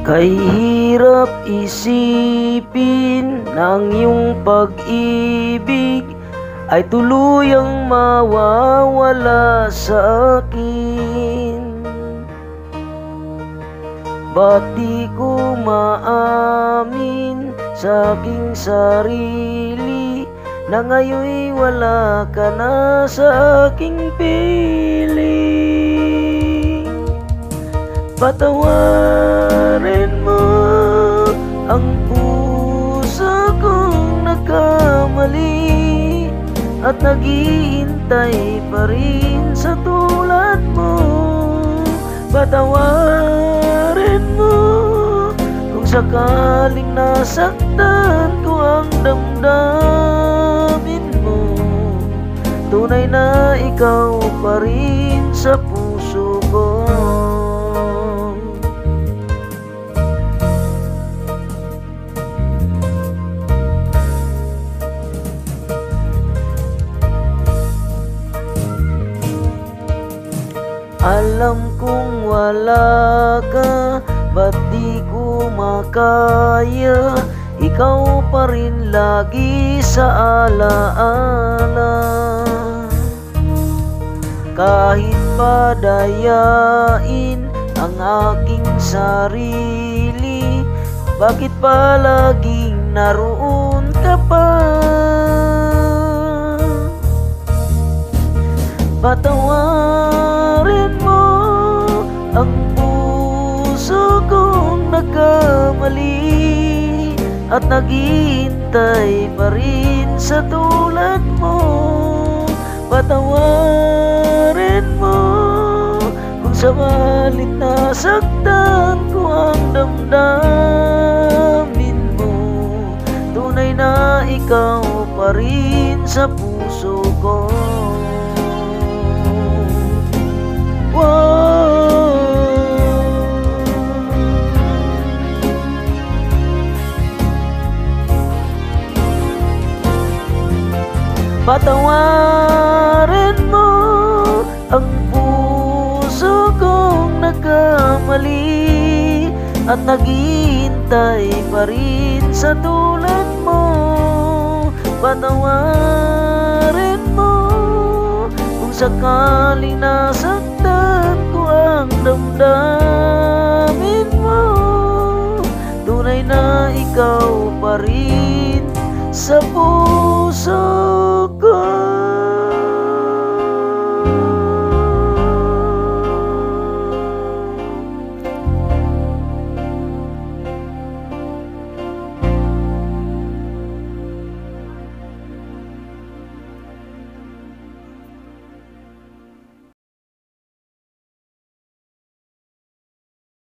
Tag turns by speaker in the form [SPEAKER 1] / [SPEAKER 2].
[SPEAKER 1] Kay hirap isipin na ang iyong pag-ibig ay tuluyang mawawala sa akin. Ba't di ko maamin sa aking sarili na ngayon'y wala ka na sa aking piling? Patawarin mo ang puso kong nagkamali at naghihintay pa rin sa tulad mo. Patawarin mo kung sakaling nasaktan ko ang damdamin mo. Tunay na ikaw pa rin sa puso ko. Alam kong wala ka, ba't di ko makaya? Ikaw pa rin lagi sa alaala. Kahit padayain ang aking sarili, bakit pa laging naroon ka pa? Patawarin mo ang puso kong nagkamali at naghihintay pa rin sa tulad mo. Patawarin mo kung sakalit nasaktan ko ang damdamin mo. Tunay na ikaw pa rin sa puso ko. Patawarin mo ang puso kong nagkamali at naghihintay pa rin sa tulad mo. Patawarin mo kung sakaling nasaktan ko ang damdamin mo. Tunay na ikaw pa rin sa puso